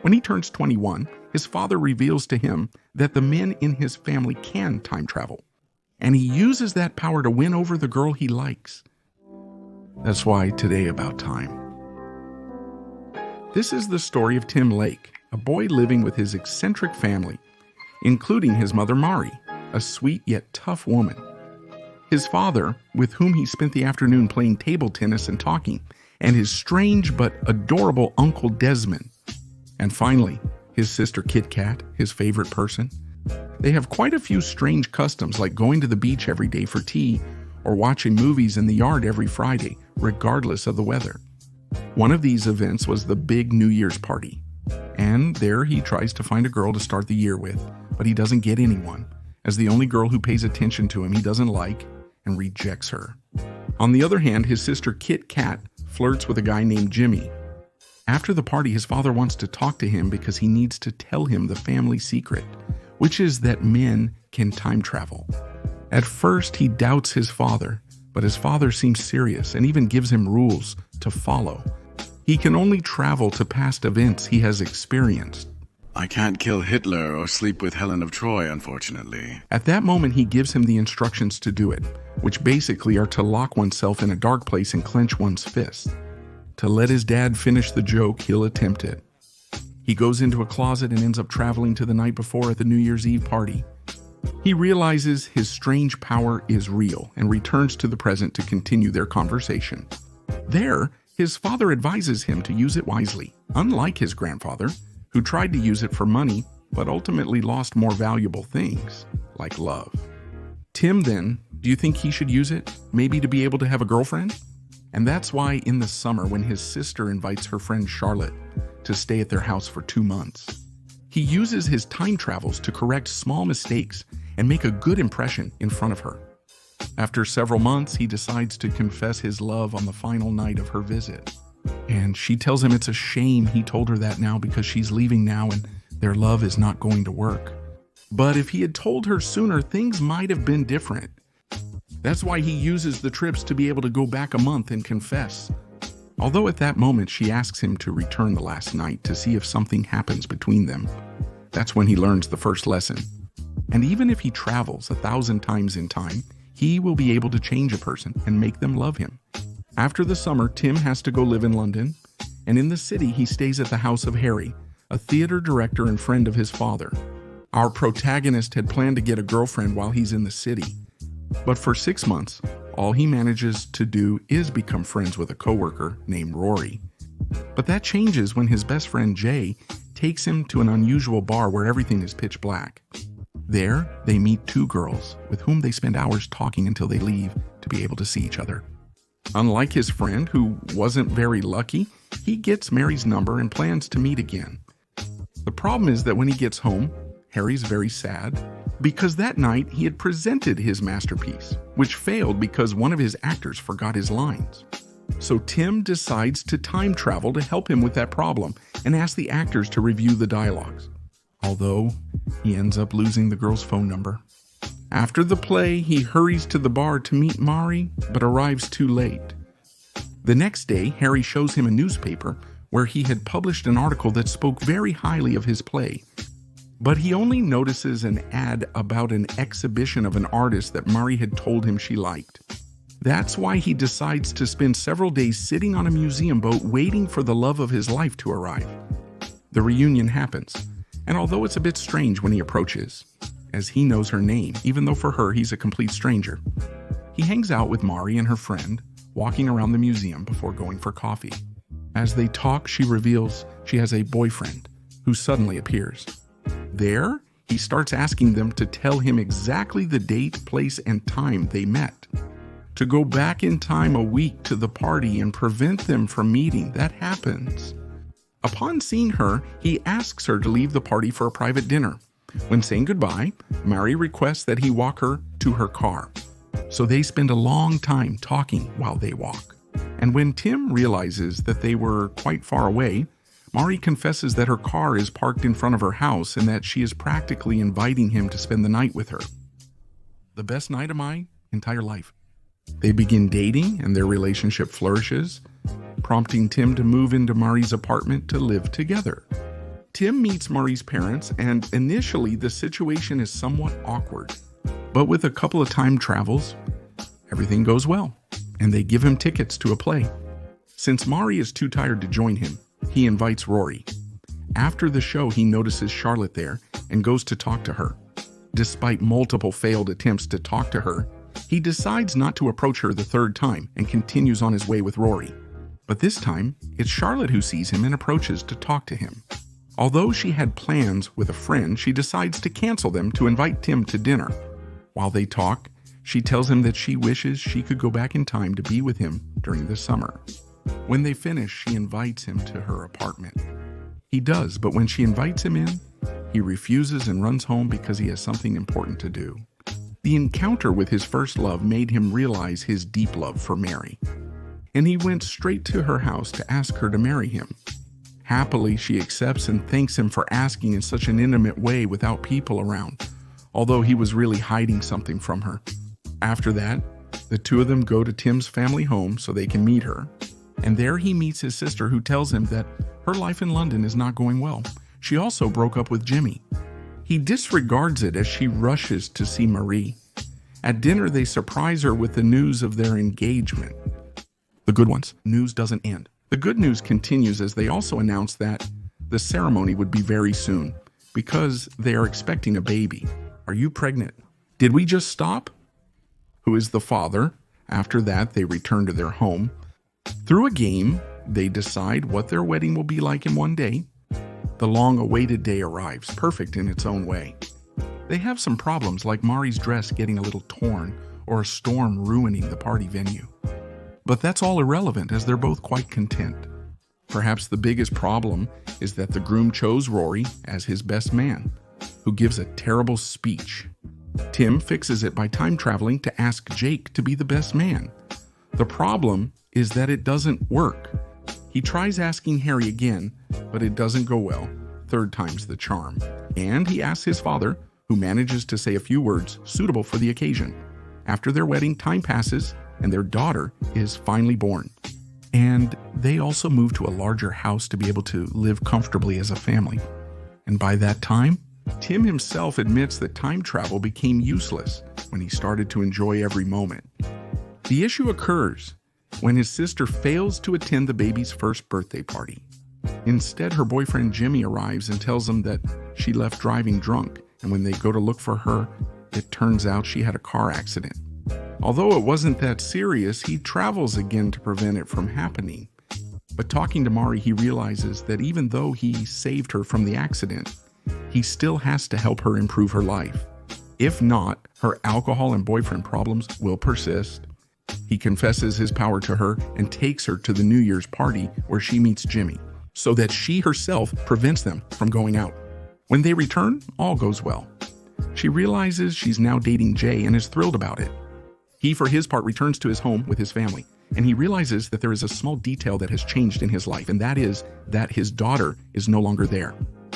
When he turns 21, his father reveals to him that the men in his family can time travel, and he uses that power to win over the girl he likes. That's why today about time. This is the story of Tim Lake, a boy living with his eccentric family, including his mother Mari, a sweet yet tough woman. His father, with whom he spent the afternoon playing table tennis and talking, and his strange but adorable Uncle Desmond. And finally, his sister Kit Kat, his favorite person. They have quite a few strange customs, like going to the beach every day for tea or watching movies in the yard every Friday, regardless of the weather. One of these events was the big New Year's party. And there he tries to find a girl to start the year with, but he doesn't get anyone, as the only girl who pays attention to him he doesn't like and rejects her. On the other hand, his sister Kit Kat flirts with a guy named Jimmy. After the party, his father wants to talk to him because he needs to tell him the family secret, which is that men can time travel. At first, he doubts his father, but his father seems serious and even gives him rules to follow. He can only travel to past events he has experienced. I can't kill Hitler or sleep with Helen of Troy, unfortunately. At that moment, he gives him the instructions to do it, which basically are to lock oneself in a dark place and clench one's fist. To let his dad finish the joke, he'll attempt it. He goes into a closet and ends up traveling to the night before at the New Year's Eve party. He realizes his strange power is real and returns to the present to continue their conversation. There, his father advises him to use it wisely, unlike his grandfather, who tried to use it for money, but ultimately lost more valuable things, like love. Tim, then, do you think he should use it? Maybe to be able to have a girlfriend? And that's why in the summer, when his sister invites her friend Charlotte to stay at their house for 2 months, he uses his time travels to correct small mistakes and make a good impression in front of her. After several months, he decides to confess his love on the final night of her visit. And she tells him it's a shame he told her that now because she's leaving now and their love is not going to work. But if he had told her sooner, things might have been different. That's why he uses the trips to be able to go back a month and confess. Although at that moment she asks him to return the last night to see if something happens between them. That's when he learns the first lesson. And even if he travels 1,000 times in time, he will be able to change a person and make them love him. After the summer, Tim has to go live in London, and in the city he stays at the house of Harry, a theater director and friend of his father. Our protagonist had planned to get a girlfriend while he's in the city, but for 6 months, all he manages to do is become friends with a coworker named Rory. But that changes when his best friend Jay takes him to an unusual bar where everything is pitch black. There, they meet 2 girls with whom they spend hours talking until they leave to be able to see each other. Unlike his friend, who wasn't very lucky, he gets Mary's number and plans to meet again. The problem is that when he gets home, Harry's very sad because that night he had presented his masterpiece, which failed because one of his actors forgot his lines. So Tim decides to time travel to help him with that problem and asks the actors to review the dialogues. Although he ends up losing the girl's phone number. After the play, he hurries to the bar to meet Mari, but arrives too late. The next day, Harry shows him a newspaper where he had published an article that spoke very highly of his play. But he only notices an ad about an exhibition of an artist that Mari had told him she liked. That's why he decides to spend several days sitting on a museum boat waiting for the love of his life to arrive. The reunion happens, and although it's a bit strange when he approaches, as he knows her name, even though for her he's a complete stranger. He hangs out with Mari and her friend, walking around the museum before going for coffee. As they talk, she reveals she has a boyfriend who suddenly appears. There, he starts asking them to tell him exactly the date, place, and time they met. To go back in time a week to the party and prevent them from meeting, that happens. Upon seeing her, he asks her to leave the party for a private dinner. When saying goodbye, Mari requests that he walk her to her car. So they spend a long time talking while they walk. And when Tim realizes that they were quite far away, Mari confesses that her car is parked in front of her house and that she is practically inviting him to spend the night with her. The best night of my entire life. They begin dating and their relationship flourishes, prompting Tim to move into Mari's apartment to live together. Tim meets Murray's parents, and initially the situation is somewhat awkward. But with a couple of time travels, everything goes well, and they give him tickets to a play. Since Murray is too tired to join him, he invites Rory. After the show, he notices Charlotte there and goes to talk to her. Despite multiple failed attempts to talk to her, he decides not to approach her the third time and continues on his way with Rory. But this time, it's Charlotte who sees him and approaches to talk to him. Although she had plans with a friend, she decides to cancel them to invite Tim to dinner. While they talk, she tells him that she wishes she could go back in time to be with him during the summer. When they finish, she invites him to her apartment. He does, but when she invites him in, he refuses and runs home because he has something important to do. The encounter with his first love made him realize his deep love for Mary, and he went straight to her house to ask her to marry him. Happily, she accepts and thanks him for asking in such an intimate way without people around, although he was really hiding something from her. After that, the two of them go to Tim's family home so they can meet her, and there he meets his sister, who tells him that her life in London is not going well. She also broke up with Jimmy. He disregards it as she rushes to see Marie. At dinner, they surprise her with the news of their engagement. The good ones. News doesn't end. The good news continues as they also announce that the ceremony would be very soon because they are expecting a baby. Are you pregnant? Did we just stop? Who is the father? After that, they return to their home. Through a game, they decide what their wedding will be like in one day. The long-awaited day arrives, perfect in its own way. They have some problems, like Mari's dress getting a little torn or a storm ruining the party venue. But that's all irrelevant as they're both quite content. Perhaps the biggest problem is that the groom chose Rory as his best man, who gives a terrible speech. Tim fixes it by time traveling to ask Jake to be the best man. The problem is that it doesn't work. He tries asking Harry again, but it doesn't go well. Third time's the charm. And he asks his father, who manages to say a few words suitable for the occasion. After their wedding, time passes, and their daughter is finally born. And they also move to a larger house to be able to live comfortably as a family. And by that time, Tim himself admits that time travel became useless when he started to enjoy every moment. The issue occurs when his sister fails to attend the baby's first birthday party. Instead, her boyfriend Jimmy arrives and tells them that she left driving drunk, and when they go to look for her, it turns out she had a car accident. Although it wasn't that serious, he travels again to prevent it from happening. But talking to Mari, he realizes that even though he saved her from the accident, he still has to help her improve her life. If not, her alcohol and boyfriend problems will persist. He confesses his power to her and takes her to the New Year's party where she meets Jimmy, so that she herself prevents them from going out. When they return, all goes well. She realizes she's now dating Jay and is thrilled about it. He, for his part, returns to his home with his family, and he realizes that there is a small detail that has changed in his life, and that is that his daughter is no longer there.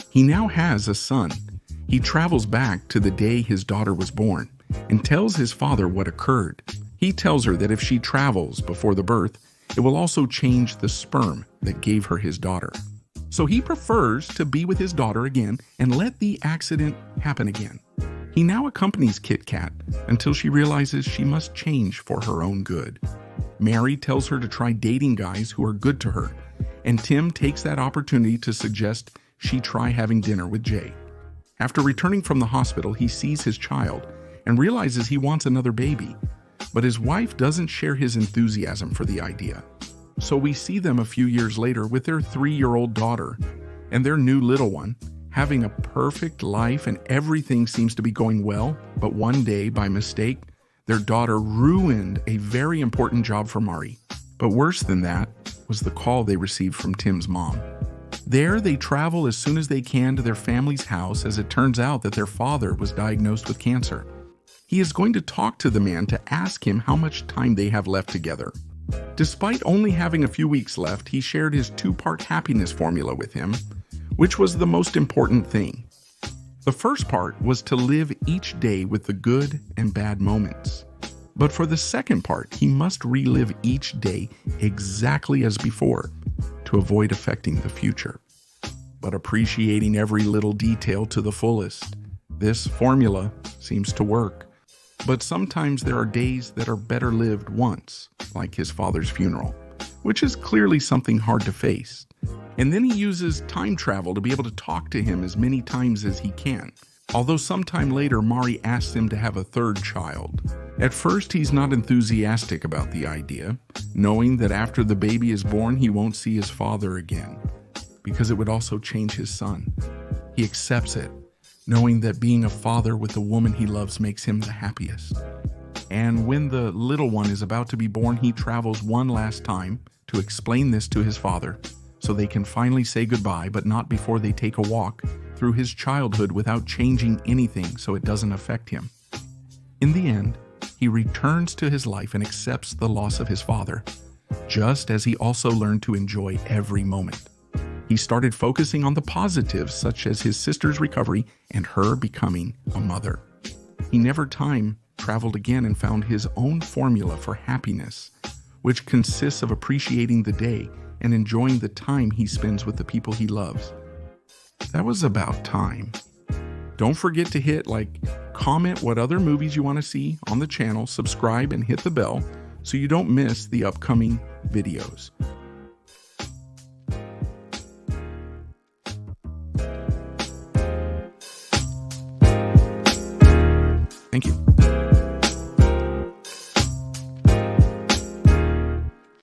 He now has a son. He travels back to the day his daughter was born and tells his father what occurred. He tells her that if she travels before the birth, it will also change the sperm that gave her his daughter. So he prefers to be with his daughter again and let the accident happen again. He now accompanies Kit Kat until she realizes she must change for her own good. Mary tells her to try dating guys who are good to her, and Tim takes that opportunity to suggest she try having dinner with Jay. After returning from the hospital, he sees his child and realizes he wants another baby, but his wife doesn't share his enthusiasm for the idea. So we see them a few years later with their 3-year-old daughter and their new little one, having a perfect life and everything seems to be going well, but one day, by mistake, their daughter ruined a very important job for Mari. But worse than that was the call they received from Tim's mom. There, they travel as soon as they can to their family's house, as it turns out that their father was diagnosed with cancer. He is going to talk to the man to ask him how much time they have left together. Despite only having a few weeks left, he shared his 2-part happiness formula with him, which was the most important thing. The first part was to live each day with the good and bad moments. But for the second part, he must relive each day exactly as before to avoid affecting the future. but appreciating every little detail to the fullest. This formula seems to work. But sometimes there are days that are better lived once, like his father's funeral, which is clearly something hard to face. And then he uses time travel to be able to talk to him as many times as he can. Although sometime later, Mari asks him to have a third child. At first, he's not enthusiastic about the idea, knowing that after the baby is born, he won't see his father again, because it would also change his son. He accepts it, knowing that being a father with the woman he loves makes him the happiest. And when the little one is about to be born, he travels one last time to explain this to his father, so they can finally say goodbye, but not before they take a walk through his childhood without changing anything so it doesn't affect him. In the end, he returns to his life and accepts the loss of his father, just as he also learned to enjoy every moment. He started focusing on the positives, such as his sister's recovery and her becoming a mother. He never time traveled again and found his own formula for happiness, which consists of appreciating the day and enjoying the time he spends with the people he loves. That was about time. Don't forget to hit like, comment what other movies you want to see on the channel, subscribe and hit the bell so you don't miss the upcoming videos.